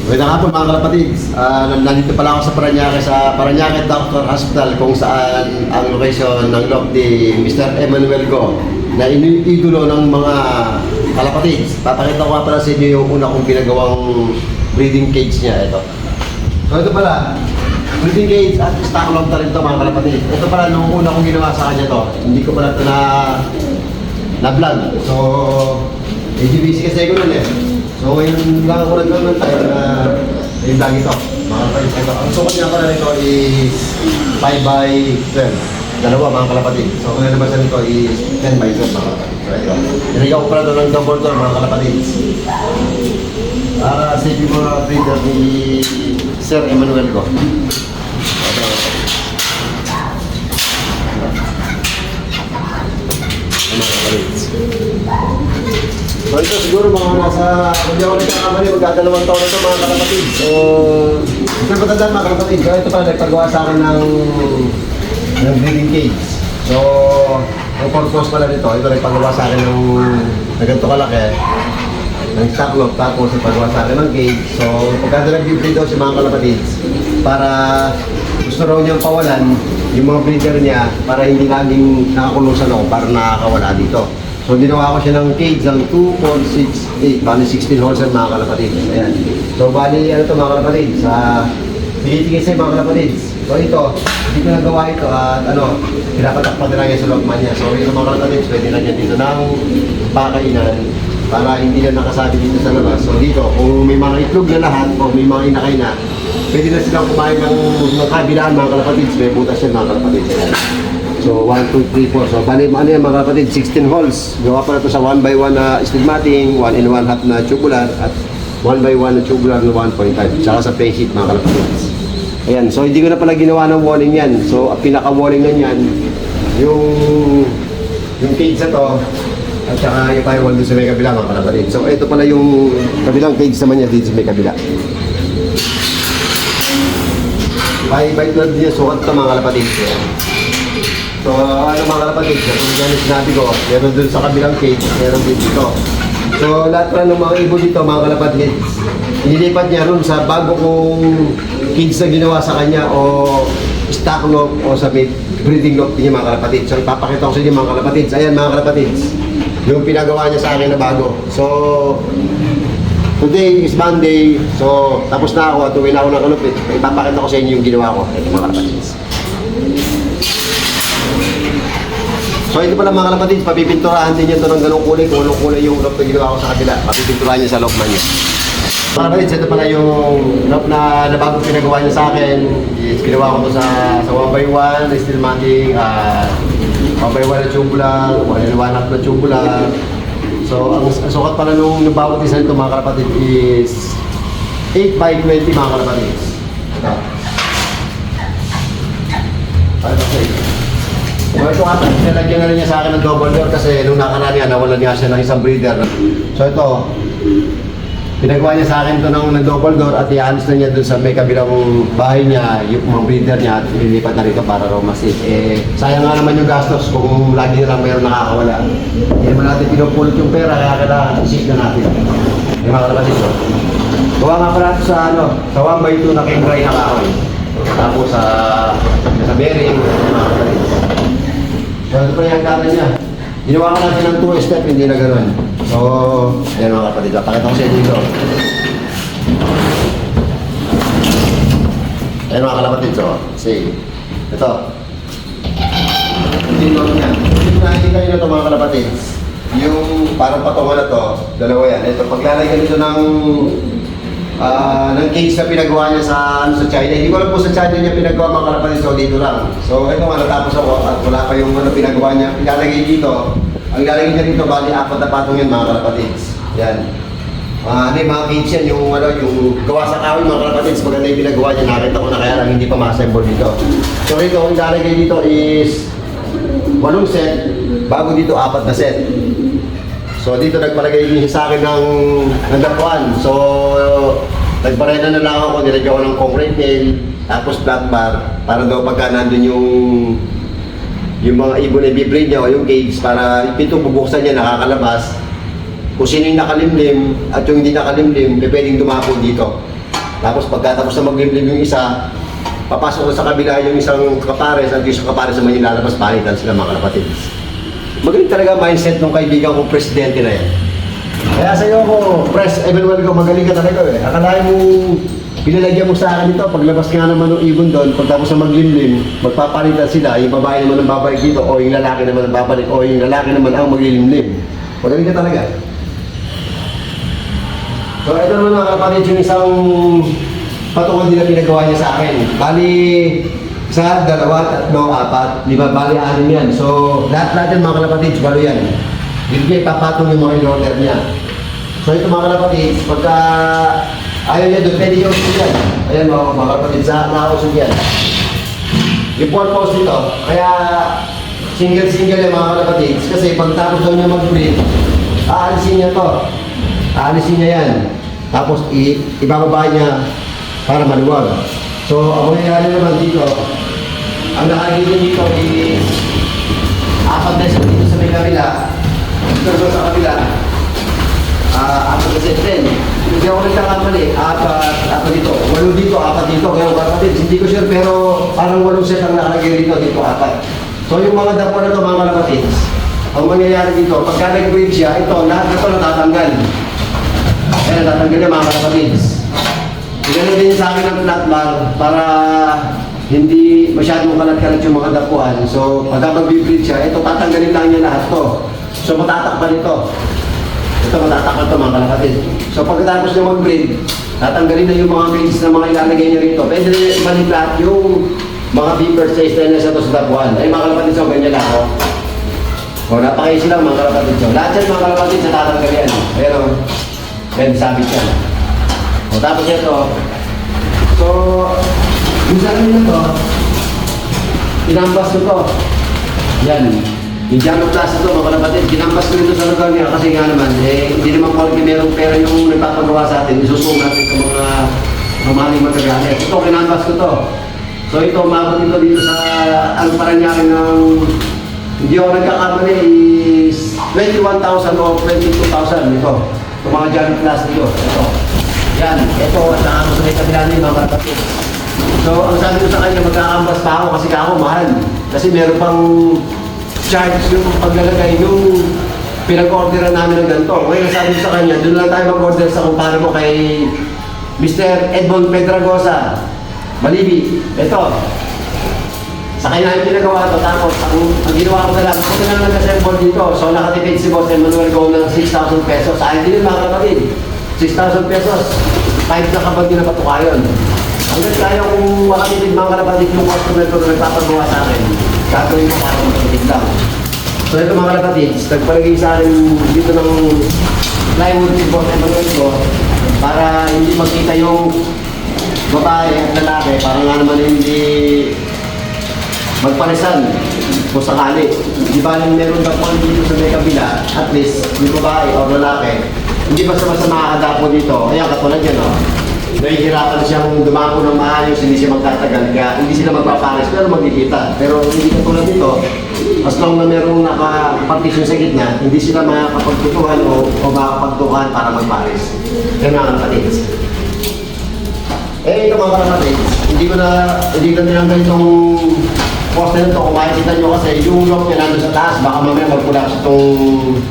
Magandang hapon mga kalapatids. Nandito pala ako sa Parañaque Doctor Hospital kung saan ang location ng loob ni Mr. Emmanuel Go na idolo ng mga kalapatids. Papakita ko nga pala sa inyo yung una kong ginagawang breeding cage niya. Ito. So ito pala, breeding cage at stock log na rin ito mga kalapatids. Ito pala nung una kong ginawa sa kanya to. Hindi ko pala ito na-vlog. So, medyo busy kasi ko nun eh. So ngayon lang ako nagkaroon tayo na yung vlog ito. Mga kalapatids ito. Ang sukat niya pala nito is 5x12. Dalawa mga kalapatids. So kung naman sa nito is 10x12 mga kalapatids. So ito. Niligaw ko pala ito ng double door mga kalapatids. Safety mga breeder ni Sir Emmanuel Go. So ito siguro mga nasa, hindi ako nagkakamali, magdadalawang taon na ito mga kalapatid. So, ito patandaan mga kalapatid. So ito pala nagpagawa sa akin ng breeding cage. So, ang purpose pala nito, ito nagpagawa sa akin ng ganito kalaki, ng stock lock, tapos nagpagawa sa akin ng cage. So, pagkada nag-breed daw si mga kalapatid, para gusto raw niyang pawalan yung mga breeder niya para hindi laging nakakulong sa loob, para nakakawala dito. So, ginawa ko siya ng cage ng 2, 4, 6, 8. Bali, 16 holes yan mga kalapatid. Ayan. So, bali, ano ito mga kalapatid? Sa tigil-tigil sa'yo mga kalapatid. So, ito, hindi ko nagawa ito at pinapatakpan na lang yan sa logman niya. So, ito mga kalapatid, pwede na yan dito ng pakainan para hindi na nakasabi dito sa labas. So, dito, kung may mga itlog na lahat o may mga inakay na, pwede na silang kumain ng kabilaan mga kalapatid. May butas yan mga kalapatid. Ayan. So, 1, 2, 3, 4. So, bali, ano yan mga kapatid? 16 holes. Gawa pa na ito sa 1x1 na stigmating, 1 and 1/2 na tubular, at 1x1 na tubular na 1.5. Tsaka sa face sheet mga kapatid. Ayan. So, hindi ko na pala ginawa ng walling yan. So, ang pinaka-walling na yan, yung cage na to, at saka yung firewall doon sa may kabila mga kapatid. So, ito pala yung kabilang cage naman niya dito sa may kabila. 5x12 niya sukat ito mga kapatid. So, ano mga kalapatid, kung yan sinabi ko, meron dun sa kabilang cage, meron din dito. So, lahat pa ng mga ibon dito, mga kalapatid, inilipat niya ron sa bago kong cage na ginawa sa kanya o stock lock o sa breeding lock niya mga kalapatid. So, ipapakita ko sa inyo mga kalapatid. Ayan mga kalapatid, yung pinagawa niya sa akin na bago. So, today is Monday, so tapos na ako at uwi na ako ng kalupit. Ipapakita ko sa inyo yung ginawa ko. Ito mga kalapatid. So ito pala mga kalapatids, papipinturahan din niya ito ng ganong kulay. Kung anong kulay yung lock na ginawa ko sa kabila, papipinturahan niya sa lockman niya. Mga kalapatids, ito pala yung lock na bago pinagawa niya sa akin. Ginawa ko ito sa 1x1, steel matting, 1x1 na tubular, 1 1/2 na tubular. So ang sukat pala nung bawat isa nito mga kalapatids is 8x20 mga kalapatids. Ito. Para sa ito. So ito nga, nilagyan na rin niya sa akin ng double door kasi nung nakaraan niya, nawalan niya siya ng isang breeder. So ito, pinagawa niya sa akin ito ng double door at i-alis na niya dun sa may kabilang bahay niya, yung mga breeder niya at ililipat na rito para raw masit. Sayang nga naman yung gastos kung lagi na lang mayroon nakakawala. Hindi naman natin pinupulot yung pera, kaya kailangan isip na natin. Yung mga kalapatid ko. Gawa nga pala ito sa 1x2 na king-dry na kahoy. Tapos sa bearing, mga kalapatid. So, ito pa yung hagdanan niya. Ginawa ko natin ng 2 step, hindi na gano'n. So, ayan mga kapatid. Pakita ko sa inyo dito. Ayan mga kalapatid. So, see. Ito. Hindi naman niya. Hindi nakikita nyo ito mga kalapatid. Yung parang patungan na to, dalawa yan. Ito, paglalagyan nito ng cage na pinagawa niya sa China. Hindi ko alam po sa China niya pinagawa mga kalapatid, so dito lang. So ito nga natapos ako at wala pa yung pinagawa niya. Ilalagay dito, ang ilalagay niya dito, bali 4 na patong yan mga kalapatid. Yan. Mga cage yan, yung gawa sa kahoy mga kalapatid. Maganda yung pinagawa niya, nakita ko na kaya lang hindi pa ma-assemble dito. So ito, ang ilalagay dito is 8 set, bago dito 4 na set. So dito nagpalagay din sa akin ng dapuan. So nagparena na lang ako, nilagyan ko ng concrete nail, tapos flat bar, para daw pagka nandun yung mga ibon na i-breed niya o yung cage, para ito bubuksan niya, nakakalabas. Kung sino yung nakalimlim at yung hindi nakalimlim, pwedeng dumapon dito. Tapos pagkatapos na maglimlim yung isa, papasok na sa kabila yung isang kapares, at yung isang kapares naman yung lalabas, palitan sila mga kapatid. Magaling talaga mindset ng kaibigan kong presidente na yan. Kaya sa iyo ko, Pres Emmanuel ko, magaling ka talaga eh. Akalain mo, pinalagyan mo sa akin ito, paglabas nga naman ng ibon doon, pagtapos na maglimlim, magpapalitan sila, yung babae naman ang babalik dito, o yung lalaki naman ang babalik, o yung lalaki naman ang maglilimlim. Magaling ka talaga. So ito naman mga kapatid, yung isang patungan din na pinagawa niya sa akin. Bali, isa, dalawa, tatlo, apat, lima, bali, anim yan. So lahat yan mga kapatid, balo yan. Bigay papatong yung mga in-order niya. So ito mga kapatid, pagka ayaw niya doon, pwede yung usog yan. Ayan mga kapatid, sa nakausog yan. Yung purpose nito, kaya single-single yung mga kapatid. Kasi pagtapos daw niya mag-breed, aalisin niya to. Aalisin niya yan. Tapos ibababa niya para maluwag. So, ang nangyayari naman dito, ang nakagigil dito is apat na isa dito sa may kabila. Dito sa kabila, apat na set din. Hindi ako nagkakamali, apat dito. Walo dito, apat dito. Kaya kapatid, hindi ko sure pero parang walong set ang nakalagay dito, apat. So, yung mga dapo na ito, mga kapatid, ang mangyayari dito, pagka nag-breed siya, ito, lahat na ito natatanggal. Kaya natatanggal niya mga kapatids. Ganun din sa akin ng flat bar para hindi masyadong kalat-kalat yung mga dapuan. So, pagka mag-breed siya, ito, tatanggalin lang niya lahat to. So, matatakpan ito. Ito, matatakpan ito mga kapatids. So, pagkatapos niya mag-breed, tatanggalin na yung mga grades na mga ilalagay niya rito. Pwede rin ibalik lahat yung mga beaver size na nasa ito sa dapuan. Ay mga kapatids, so, ganyan lang ako. O, napakaisi lang mga kapatid. So, lahat yan mga kapatid sa tatanggalin. Pero, then sabit yan. O, tapos ito. So, yung sarili na to, tinambas ko to. Yan. Yung Jano Plus ito mga kapatid, tinambas ko nito sa lugar niya kasi nga naman, hindi naman quality merong pera yung nagpapagawa sa atin. Isusunod natin sa mga mamaling magagamit. Ito, kinambas ko to. So, ito, umabot ito dito sa ang Paranaque ng hindi ako nagkakamali is 21,000 o 22,000 ito. Ito mga Jano Plus dito. Ito. Yan. Ito. At saka sa may kabila nyo mga kapatid. So, ang sabi ko sa kanya, magkakambas pa ako kasi ako mahal. Kasi meron pang charge yung paglalagay yung pinag-orderan namin ng ganito. Ngayon sabi ko sa kanya, doon lang tayo mag-order sa kumpara mo kay Mr. Edmond Pedragosa. Malibi. Ito. Sa kanya yung pinagawa ito, tapos ang ginawa ko na lang, ako na lang nag-assemble dito. So nakatipid si Boss Emmanuel Go ng 6,000 pesos. Sa akin din mga kapatid, 6,000 pesos, 5 na kapag din na patukayon. Hanggang kaya kung makatipid mga kapatid yung customer ko na nagpapagawa sa akin, gagawin ko para makatipid lang. So ito mga kapatid, nagpalagay sa akin dito ng plywood si Boss Emmanuel Go para hindi makita yung babae at lalaki, para nga naman hindi magparisan kung sakali. Di ba nang meron daw po dito sa may kabila, at least yung babae o lalaki, hindi basta-basta makakadapo dito. Kaya katulad yan, no? Nahihirapan siyang dumako ng maayos, hindi siya magtatagal, kaya hindi sila magpapares, pero magkikita. Pero hindi katulad dito, as long na merong nakapartisyon sa gitna, hindi sila makakapagtutuhan o makakapagtukan para magpares. Yan mga kapatid. Eh, ito mga kapatid, hindi na tinanggal itong poste nito. Kung makikita nyo kasi yung lock niya nandun sa taas, baka mamaya mag-collapse itong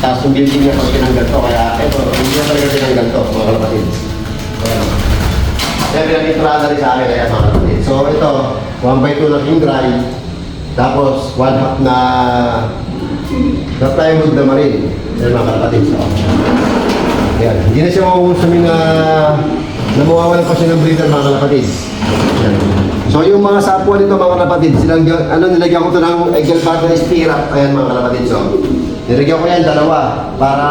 taas ng building niya pag tinanggal to. Kaya ito, hindi na talaga tinanggal to mga kapatid. Kaya pinag-intrada rin sa akin kaya mga kapatid. So ito, 1/2 na king dry, tapos 1/2 na plywood na marine. Yan mga kapatid. So, yan. Hindi na siya makukonsumin na mawawalan pa siya ng breeder mga kapatid. Yan. So yung mga sapwa nito mga kapatid, silang, nilagyan ko ito ng Eagle Partner Stirrup. Ayan mga kapatid. So, nilagyan ko yan dalawa para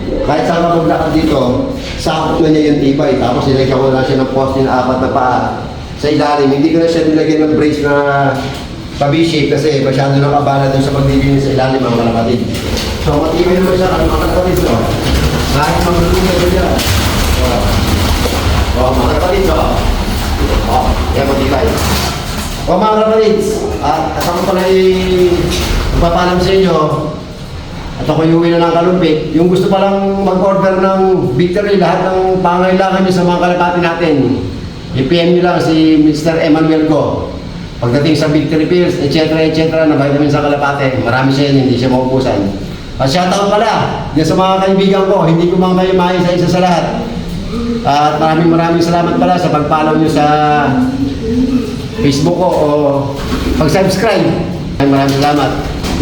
kahit saan maglakad dito, sakot na niya yung tibay. Tapos nilagyan ko na siya ng poste na 4 na paa sa ilalim. Hindi ko na siya nilagyan ng brace na pa-V-shape kasi masyado nang abala dun sa paglilinis sa ilalim mga kapatid. So matibay naman siya mga kapatid. So, kahit maglulungin ko niya. Mga kapatid. Yan matibay. Mga kapatid, at ako pala magpapalam sa inyo. at ako uwi na ng Kalumpit. Yung gusto palang mag-order ng Victory, lahat ng pangailangan nyo sa mga kalapati natin, i-PM nyo lang si Mr. Emmanuel Go. Pagdating sa Victory Pills, etc. na vitamin sa kalapate, marami siya yun, hindi siya maubusan. At shoutout pala, yan sa mga kaibigan ko, hindi ko man kayo maisa-isa sa lahat. At maraming salamat pala sa pag-follow nyo sa Facebook ko o pag-subscribe. Maraming salamat.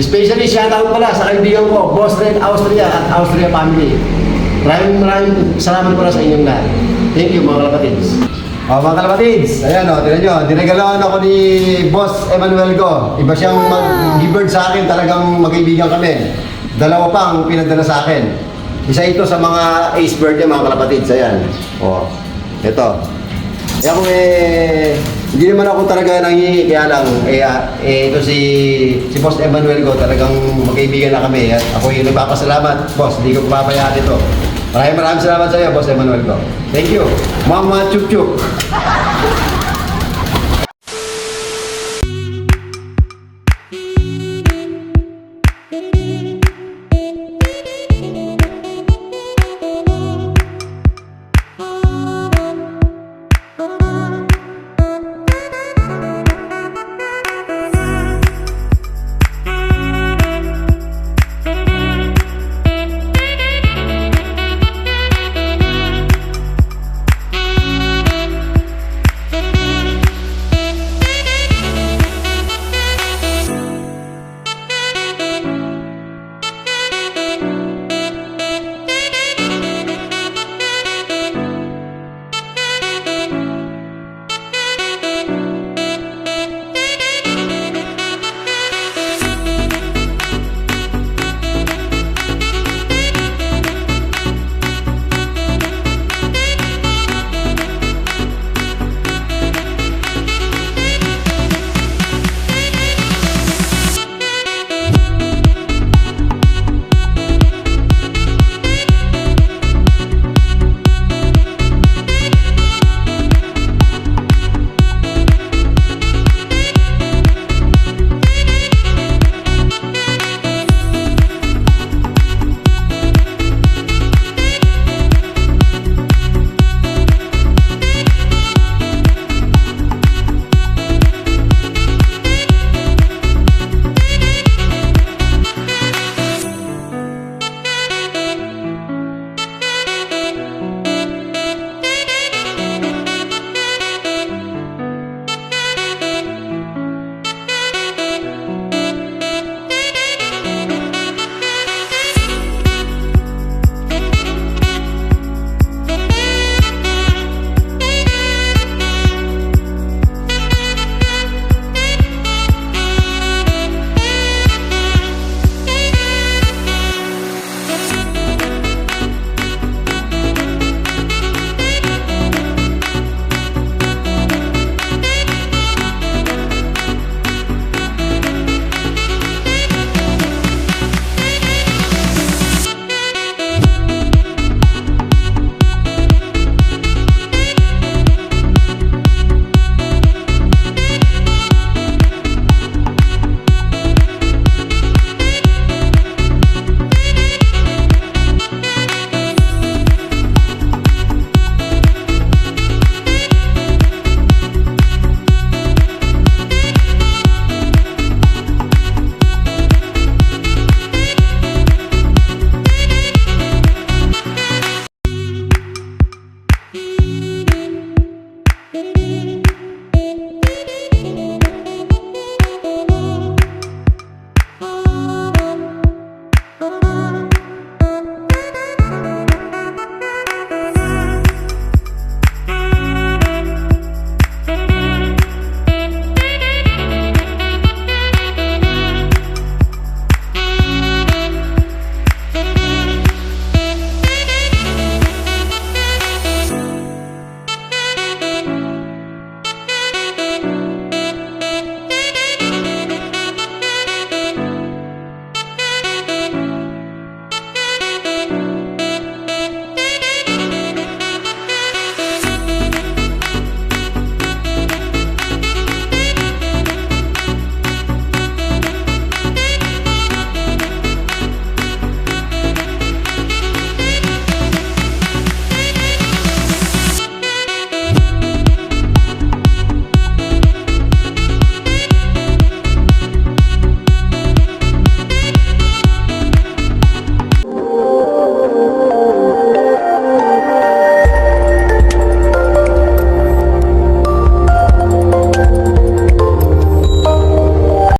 Especially shoutout pala sa kaibigan ko, Boss Red Austria at Austria Family. Maraming salamat pala sa inyong lahat. Thank you mga kalapatids. Mga kalapatids, ayan tinan nyo, dinagalaan ako ni Boss Emmanuel Go. Iba siyang mag-giveard sa akin, talagang magkaibigan kami. Dalawa pang pinadala sa akin. Isa ito sa mga ace birthday mga kalapatids, ayan. Ito. Kaya kung hindi naman ako talaga nangihingi, kaya lang, ito si Boss Emmanuel Go, talagang magkaibigan na kami. At ako yung nagpapasalamat, Boss, hindi ko papabayaan ito. Maraming salamat sa iyo, Boss Emmanuel Go. Thank you. Mama Chup Chup.